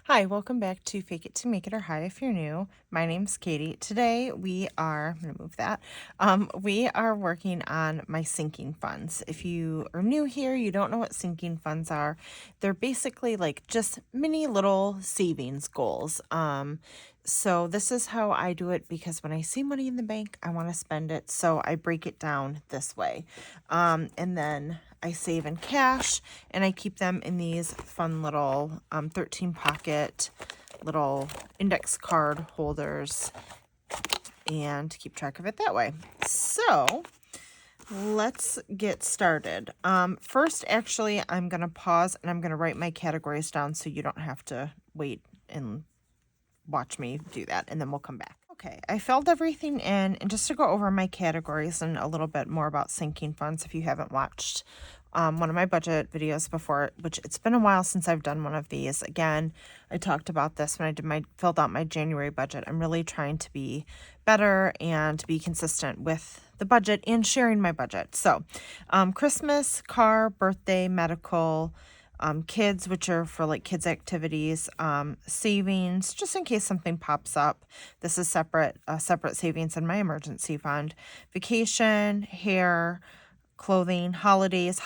Hi, welcome back to Fake It to Make It or Hi if you're new. My name's Katie. Today I'm going to move that. We are working on my sinking funds. If you are new here, you don't know what sinking funds are. They're basically like just mini little savings goals. So this is how I do it because when I see money in the bank, I want to spend it. So I break it down this way. And then I save in cash and I keep them in these fun little 13 pocket little index card holders and keep track of it that way. So let's get started. First, actually, I'm going to pause and I'm going to write my categories down so you don't have to wait and watch me do that, and then we'll come back. Okay, I filled everything in, and just to go over my categories and a little bit more about sinking funds, if you haven't watched one of my budget videos before, which it's been a while since I've done one of these. Again, I talked about this when I filled out my January budget. I'm really trying to be better and to be consistent with the budget and sharing my budget. So, Christmas, car, birthday, medical, kids, which are for like kids activities, savings, just in case something pops up. This is separate savings in my emergency fund, vacation, hair, clothing, holidays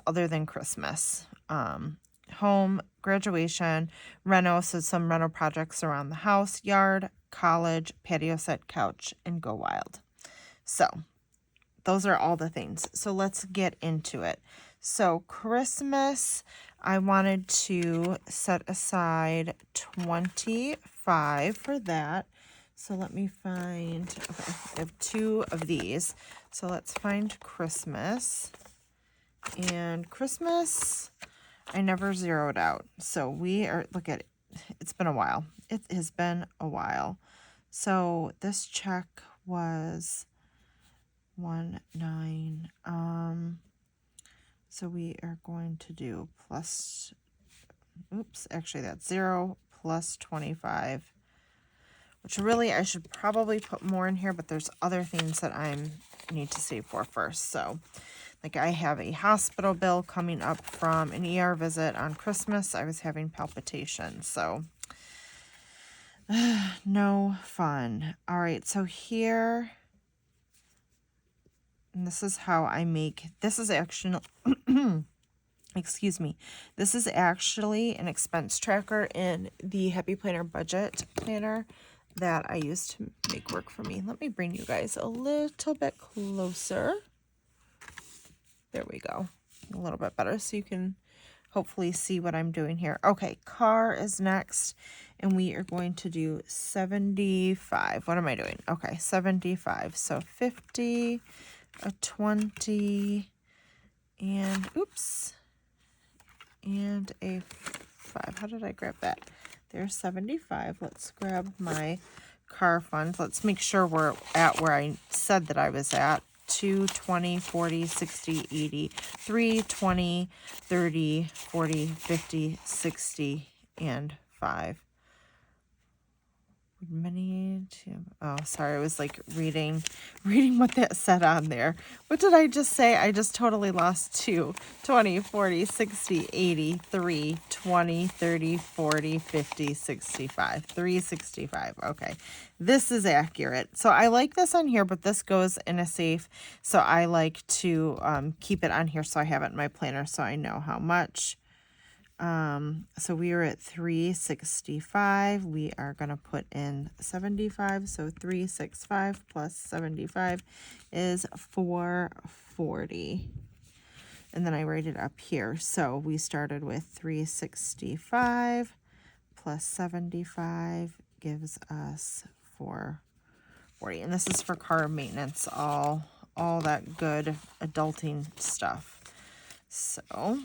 other than Christmas, home, graduation, reno, so some reno projects around the house, yard, college, patio set, couch, and go wild. So those are all the things. So let's get into it. So Christmas, I wanted to set aside 25 for that. So let me find, okay, I have two of these. So let's find Christmas. And Christmas, I never zeroed out. So we are, look at it, it's been a while. It has been a while. So this check was 19. So we are going to do plus, oops, actually that's 0 plus 25, which really I should probably put more in here, but there's other things that I need to save for first. So like I have a hospital bill coming up from an ER visit on Christmas. I was having palpitations, so no fun. All right, so here, and this is how I make, this is actually, excuse me, this is actually an expense tracker in the Happy Planner budget planner that I use to make work for me. Let me bring you guys a little bit closer. There we go. A little bit better so you can hopefully see what I'm doing here. Okay, car is next, and we are going to do 75. What am I doing? Okay, 75. So 50, a 20, and oops, and a 5. How did I grab that? There's 75. Let's grab my car fund. Let's make sure we're at where I said that I was at. 2, 20, 40, 60, 80, 3, 20, 30, 40, 50, 60, and 5. Many, oh, sorry, I was like reading what that said on there. What did I just say? I just totally lost 2, 20, 40, 60, 80, 3, 20, 30, 40, 50, 65, 365. Okay, this is accurate. So I like this on here, but this goes in a safe. So I like to keep it on here so I have it in my planner so I know how much. So we are at 365. We are going to put in 75. So 365 plus 75 is 440. And then I write it up here. So we started with 365 plus 75 gives us 440. And this is for car maintenance, all that good adulting stuff. So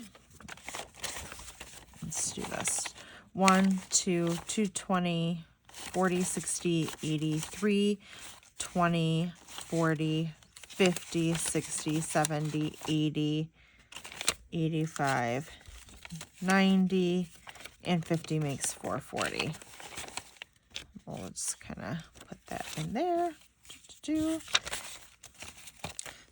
let's do this. 1, 2, 220, 40, 60, 83, 20, 40, 50, 60, 70, 80, 85, 90, and 50 makes 440. We'll just kind of put that in there.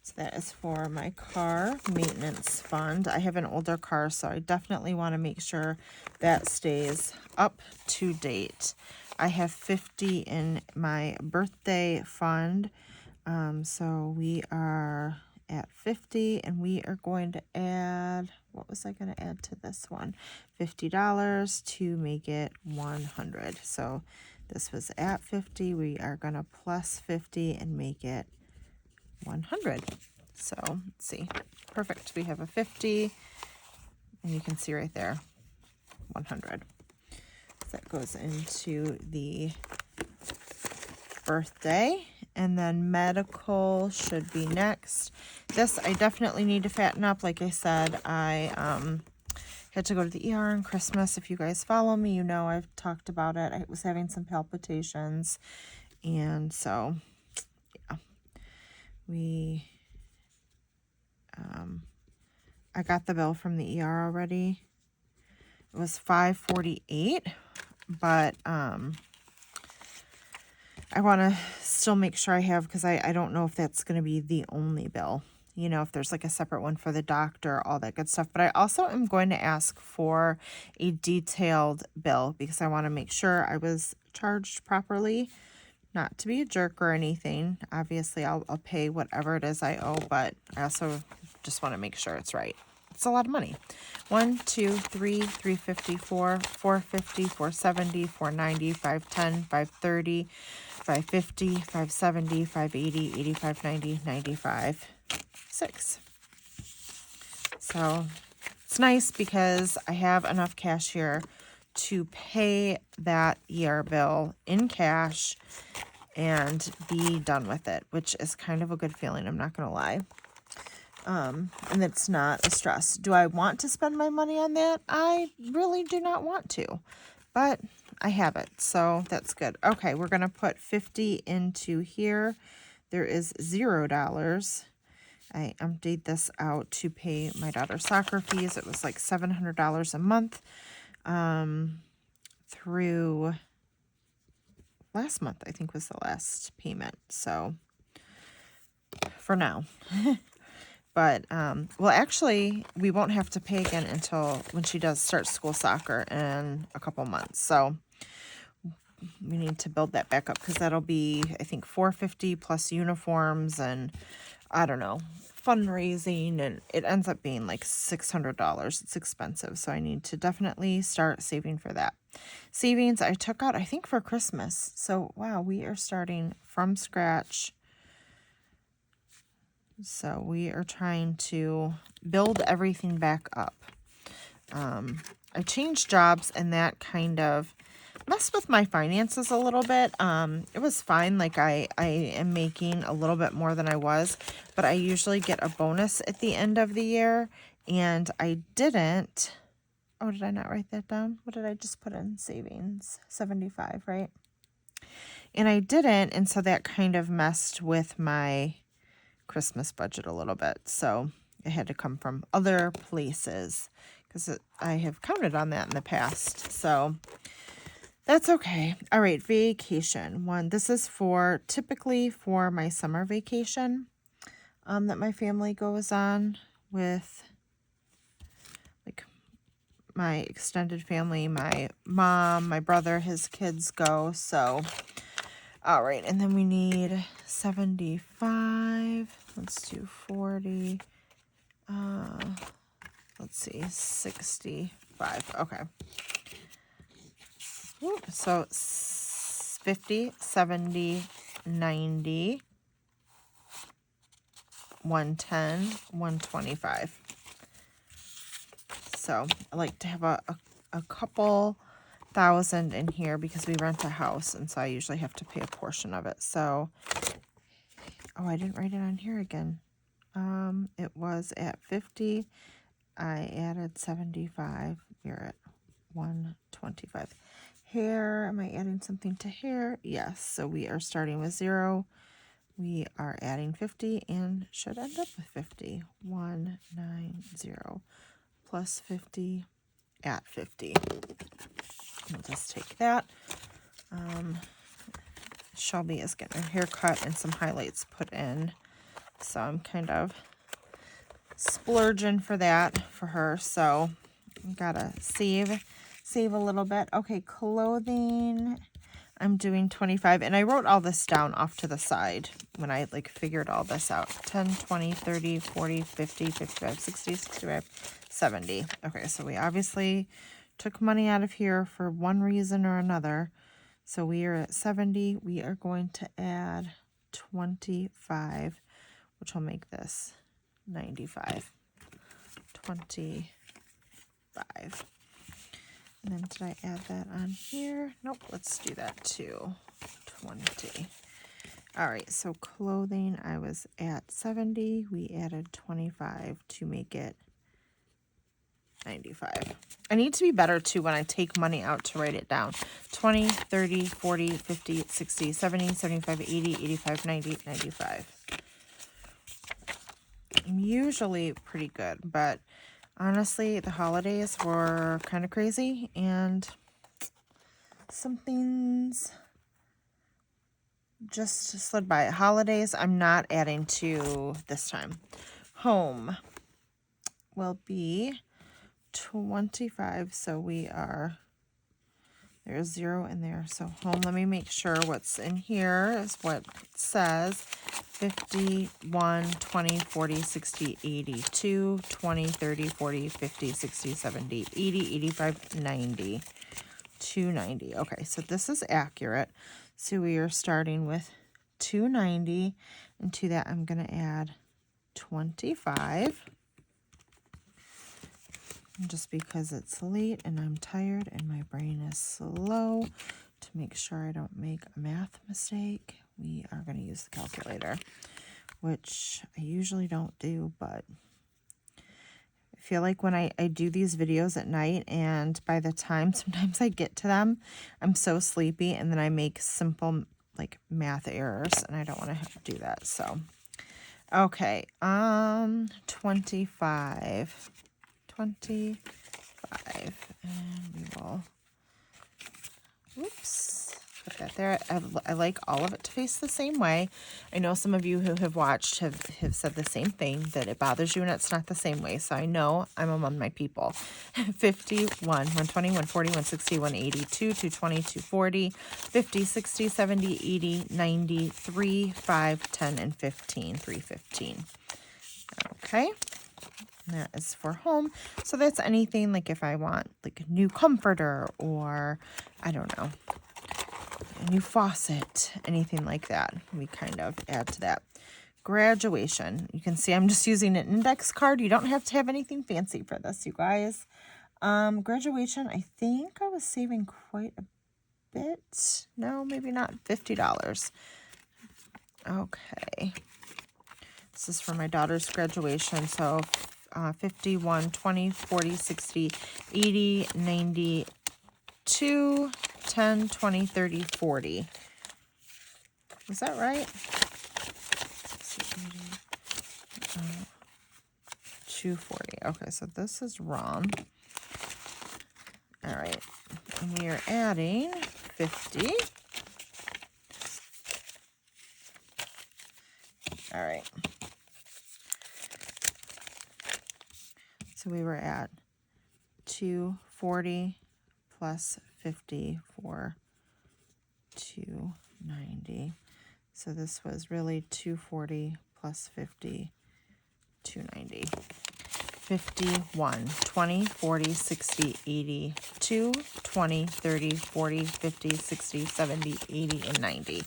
So That is for my car maintenance fund. I have an older car, so I definitely want to make sure that stays up to date. I have 50 in my birthday fund. So we are at 50, and we are going to add, what was I going to add to this one? $50 to make it 100. So this was at 50. We are going to plus 50 and make it 100. So let's see. Perfect. We have a 50, and you can see right there 100. So that goes into the birthday, and then medical should be next. This I definitely need to fatten up. Like I said, I had to go to the ER on Christmas. If you guys follow me, you know I've talked about it. I was having some palpitations, and so yeah, I got the bill from the ER already. It was $548, but I want to still make sure I have, because I don't know if that's going to be the only bill, you know, if there's like a separate one for the doctor, all that good stuff. But I also am going to ask for a detailed bill, because I want to make sure I was charged properly, not to be a jerk or anything. Obviously, I'll pay whatever it is I owe, but I also just want to make sure it's right. It's a lot of money. 1, 2, 3, 354, 450, 470, 490, 510, 530, 550, 570, 580, 85, 90, 95, 6. So it's nice because I have enough cash here to pay that ER bill in cash and be done with it, which is kind of a good feeling, I'm not going to lie. And it's not a stress. Do I want to spend my money on that? I really do not want to, but I have it, so that's good. Okay, we're going to put 50 into here. There is $0. I emptied this out to pay my daughter's soccer fees. It was like $700 a month through last month, I think was the last payment. So for now. But, well, actually, we won't have to pay again until when she does start school soccer in a couple months. So we need to build that back up, because that'll be, I think, $450 plus uniforms and, I don't know, fundraising, and it ends up being like $600. It's expensive, so I need to definitely start saving for that. Savings I took out, I think, for Christmas. So, wow, we are starting from scratch. So we are trying to build everything back up. I changed jobs, and that kind of messed with my finances a little bit. It was fine. Like I am making a little bit more than I was, but I usually get a bonus at the end of the year, and I didn't. Oh, did I not write that down? What did I just put in savings? 75, right? And I didn't, and so that kind of messed with my Christmas budget a little bit. So it had to come from other places, because I have counted on that in the past. So that's okay. All right, vacation. This is for typically for my summer vacation that my family goes on with, like, my extended family, my mom, my brother, his kids go. So all right, and then we need 75. Let's do 40. Let's see, 65. Okay. So 50, 70, 90, 110, 125. So I like to have a couple thousand in here, because we rent a house, and so I usually have to pay a portion of it. So, oh, I didn't write it on here again. It was at 50. I added 75. We're at 125. Hair, am I adding something to hair? Yes. So we are starting with 0. We are adding 50 and should end up with 50. 190 plus 50 at 50. We'll just take that. Shelby is getting her hair cut and some highlights put in So I'm kind of splurging for that for her. So gotta save a little bit. Okay, clothing. I'm doing 25, and I wrote all this down off to the side when I like figured all this out. 10, 20, 30, 40, 50, 55, 60, 65, 70. Okay, so we obviously took money out of here for one reason or another. So we are at 70. We are going to add 25, which will make this 95. 25. And then did I add that on here? Nope, let's do that too. 20. All right, so clothing, I was at 70. We added 25 to make it 95. I need to be better too when I take money out to write it down. 20, 30, 40, 50, 60, 70, 75, 80, 85, 90, 95. I'm usually pretty good, but honestly, the holidays were kind of crazy, and some things just slid by. Holidays, I'm not adding to this time. Home will be 25, so we are, there's 0 in there. So home, let me make sure what's in here is what it says. 50, 1, 20, 40, 60, 80, 2, 20, 30, 40, 50, 60, 70, 80, 85, 90, 290. Okay, so this is accurate. So we are starting with 290, and to that I'm going to add 25. Just because it's late and I'm tired and my brain is slow, to make sure I don't make a math mistake, we are going to use the calculator, which I usually don't do, but I feel like when I do these videos at night, and by the time sometimes I get to them, I'm so sleepy, and then I make simple like math errors, and I don't want to have to do that. So okay, 25, and we will, oops, put that there. I like all of it to face the same way. I know some of you who have watched have said the same thing, that it bothers you and it's not the same way. So I know I'm among my people. 50, 120, 140, 160, 182, 220, 240, 50, 60, 70, 80, 90, 3, 5, 10, and 15, 315. Okay. That is for home. So that's anything like if I want like a new comforter, or I don't know, a new faucet, anything like that, we kind of add to that. Graduation. You can see I'm just using an index card. You don't have to have anything fancy for this, you guys. Graduation, I think I was saving quite a bit. No, maybe not. $50. Okay. This is for my daughter's graduation. So 50, 1, 20, 40, 60, 80, 90, 2, 10, 20, 30, 40. Is that right? 240. Okay, so this is wrong. All right. And we are adding 50. All right. So we were at 240 plus 50 for 290. So this was really 240 plus 50, 290. 51, 20, 40, 60, 80, 2, 20, 30, 40, 50, 60, 70, 80, and 90.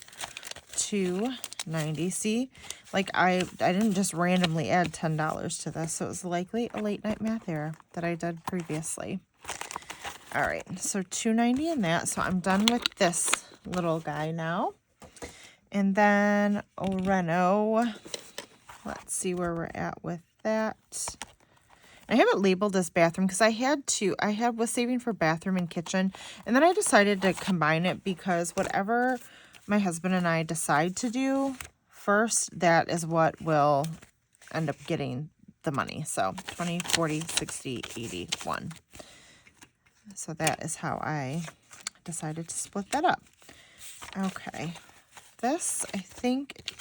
290. See, like I didn't just randomly add $10 to this, so it was likely a late night math error that I did previously. All right, so 290 in that. So I'm done with this little guy now. And then Reno, let's see where we're at with that. I have it labeled as bathroom because I was saving for bathroom and kitchen, and then I decided to combine it because whatever my husband and I decide to do first, that is what will end up getting the money. So 20, 40, 60, 81. So that is how I decided to split that up. Okay. This, I think,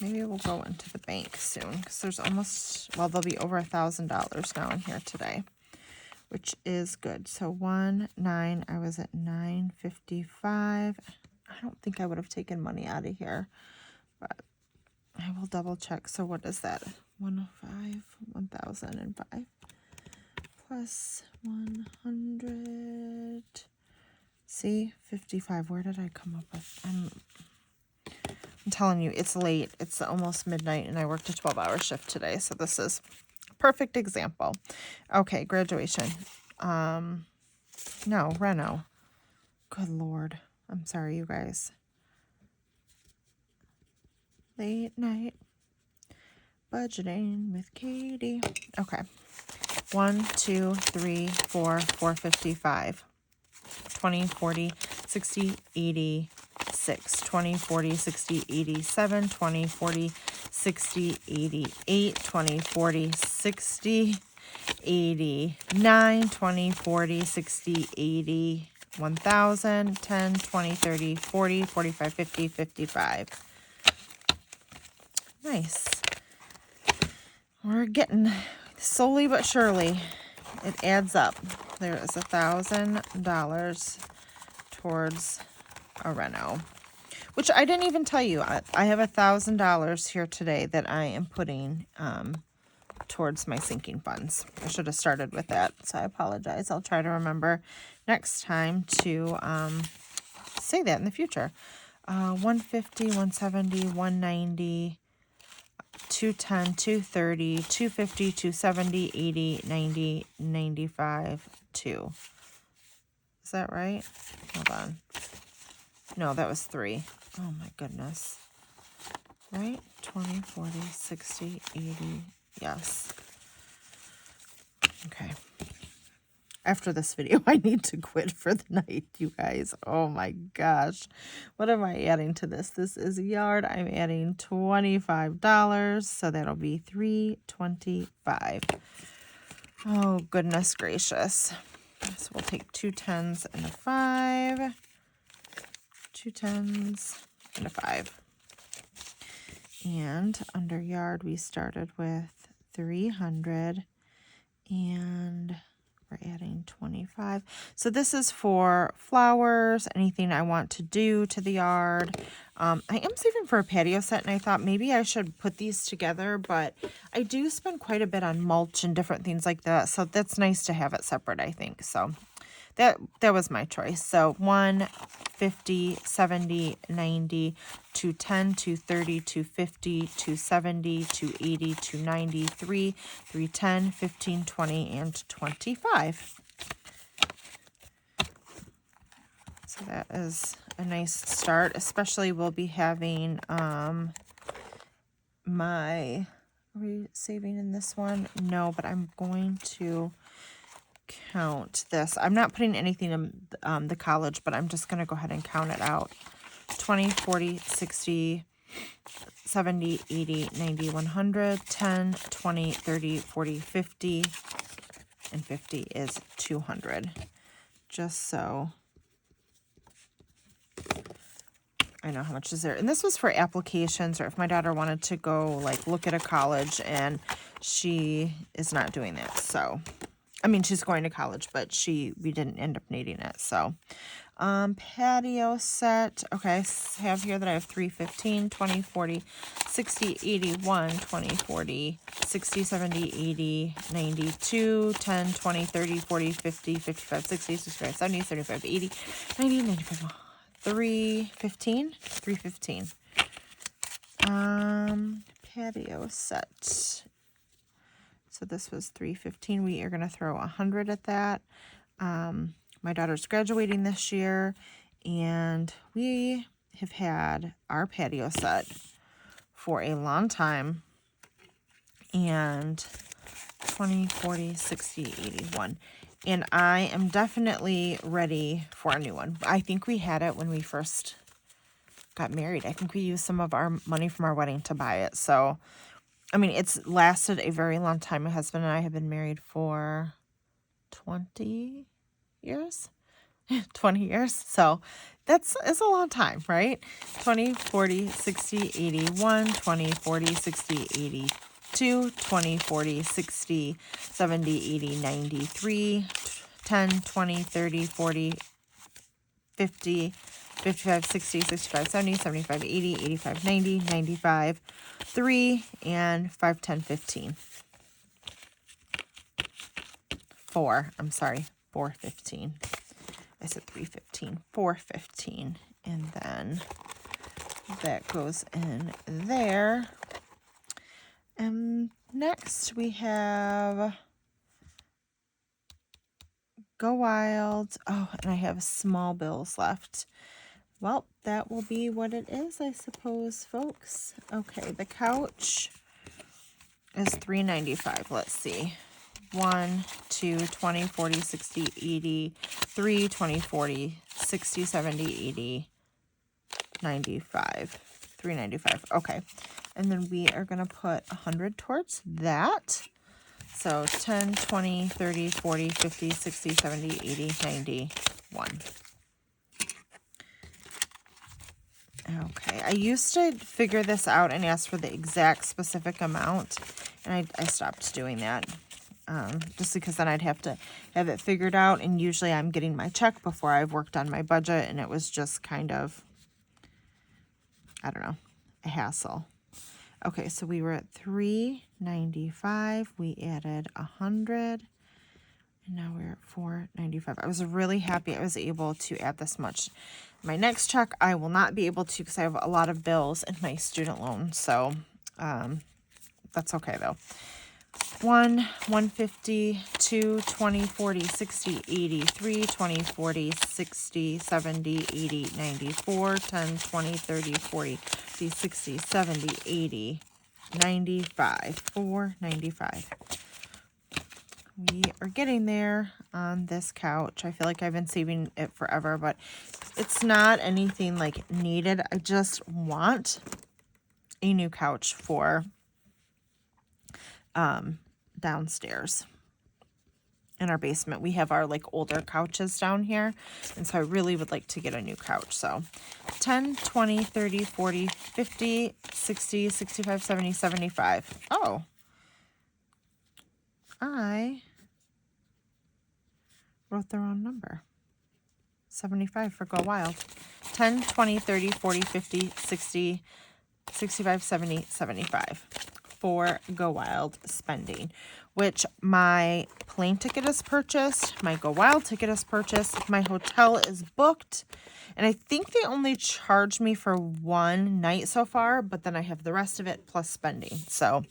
Maybe we'll go into the bank soon because there's almost, well, there'll be over $1,000 now in here today, which is good. So 1-9, I was at 955. I don't think I would have taken money out of here, but I will double check. So what is that? 105, 1005 plus 100. See, 55. Where did I come up with? I'm telling you, it's late. It's almost midnight, and I worked a 12-hour shift today, so this is a perfect example. Okay, graduation. No, Reno. Good Lord. I'm sorry, you guys. Late night budgeting with Katie. Okay. 1, 2, 3, 4, 455. 20, 40, 60, 80, 6, 20, 40, 60, 87, 20, 40, 60, 88, 20, 40, 60, 89, 20, 40, 60, 80, 1000, 10, 20, 30, 40, 45, 50, 55. Nice. We're getting slowly but surely. It adds up. There is $1,000 towards a reno, which I didn't even tell you. I have $1,000 here today that I am putting towards my sinking funds. I should have started with that, so I apologize. I'll try to remember next time to say that in the future. 150, 170, 190, 210, 230, 250, 270, 80, 90, 95, 2. Is that right? Hold on. No, that was 3. Oh my goodness. Right? 20, 40, 60, 80. Yes. Okay. After this video, I need to quit for the night, you guys. Oh my gosh. What am I adding to this? This is yard. I'm adding $25. So that'll be $325. Oh, goodness gracious. So we'll take 2 10s and a 5. 2 10s and a 5. And under yard, we started with 300 and we're adding 25. So this is for flowers, anything I want to do to the yard. I am saving for a patio set, and I thought maybe I should put these together, but I do spend quite a bit on mulch and different things like that. So that's nice to have it separate, I think. So that was my choice. So 150, 70, 90, 210, 230, 250, 270, 280, 290, 3, 310, 15, 20, and 25. So that is a nice start, especially we'll be having are we saving in this one? No, but I'm going to count this. I'm not putting anything in the college, but I'm just going to go ahead and count it out. 20, 40, 60, 70, 80, 90, 100, 10, 20, 30, 40, 50, and 50 is 200. Just so I know how much is there. And this was for applications, or if my daughter wanted to go like look at a college, and she is not doing that. So I mean, she's going to college, but we didn't end up needing it. So patio set. Okay, I have here that I have 315, 20, 40, 60, 81, 20, 40, 60, 70, 80, 92, 10, 20, 30, 40, 50, 55, 60, 65, 70, 75, 80, 90, 95, 315, 315. Patio set. So this was 315. We are going to throw 100 at that. My daughter's graduating this year, and we have had our patio set for a long time. And 20, 40, 60, 81. And I am definitely ready for a new one. I think we had it when we first got married. I think we used some of our money from our wedding to buy it. So I mean, it's lasted a very long time. My husband and I have been married for 20 years. 20 years. So it's a long time, right? 20, 40, 60, 80, 1, 20, 40, 60, 80, 2, 20, 40, 60, 70, 80, 93, 10, 20, 30, 40, 50, 55, 60, 65, 70, 75, 80, 85, 90, 95, 3, and 5, 10, 15. 4, I'm sorry, 4, 15. I said 315, 415, and then that goes in there. And next we have Go Wild. Oh, and I have small bills left. Well, that will be what it is, I suppose, folks. Okay, the couch is $3.95. Let's see. 1, 2, 20, 40, 60, 80, 3, 20, 40, 60, 70, 80, 95. $3.95. Okay. And then we are going to put 100 towards that. So 10, 20, 30, 40, 50, 60, 70, 80, 91. Okay, I used to figure this out and ask for the exact specific amount, and I stopped doing that. Just because then I'd have to have it figured out, and usually I'm getting my check before I've worked on my budget, and it was just kind of, I don't know, a hassle. Okay, so we were at $3.95. We added 100, and now we're at $4.95. I was really happy I was able to add this much. My next check, I will not be able to because I have a lot of bills in my student loan, so that's okay though. 1, 150, 2, 20, 40, 60, 80, 3, 20, 40, 60, 70, 80, 94, 10, 20, 30, 40, 50, 60, 70, 80, 95, 495. We are getting there on this couch. I feel like I've been saving it forever, but it's not anything like needed. I just want a new couch for downstairs in our basement. We have our like older couches down here, and so I really would like to get a new couch. So 10, 20, 30, 40, 50, 60, 65, 70, 75. Oh, I wrote the wrong number. 75 for Go Wild. 10, 20, 30, 40, 50, 60, 65, 70, 75 for Go Wild spending, which my plane ticket is purchased, my Go Wild ticket is purchased, my hotel is booked, and I think they only charged me for one night so far, but then I have the rest of it plus spending. So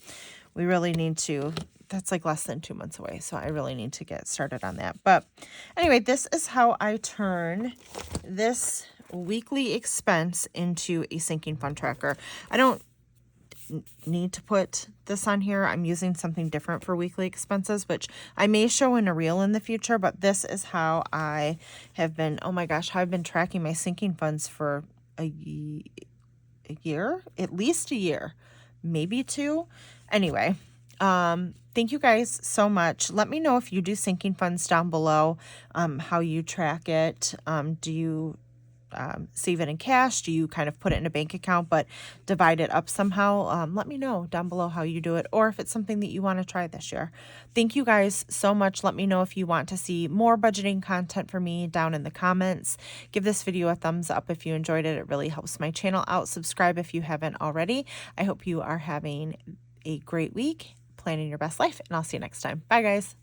we really need to, that's like less than 2 months away, so I really need to get started on that. But anyway, this is how I turn this weekly expense into a sinking fund tracker. I don't need to put this on here. I'm using something different for weekly expenses, which I may show in a reel in the future, but this is how I have been, oh my gosh, how I've been tracking my sinking funds for a year, at least a year, maybe 2. Anyway, thank you guys so much. Let me know if you do sinking funds down below, how you track it. Do you save it in cash? Do you kind of put it in a bank account but divide it up somehow? Let me know down below how you do it, or if it's something that you want to try this year. Thank you guys so much. Let me know if you want to see more budgeting content from me down in the comments. Give this video a thumbs up if you enjoyed it. It really helps my channel out. Subscribe if you haven't already. I hope you are having a great week, planning your best life, and I'll see you next time. Bye guys.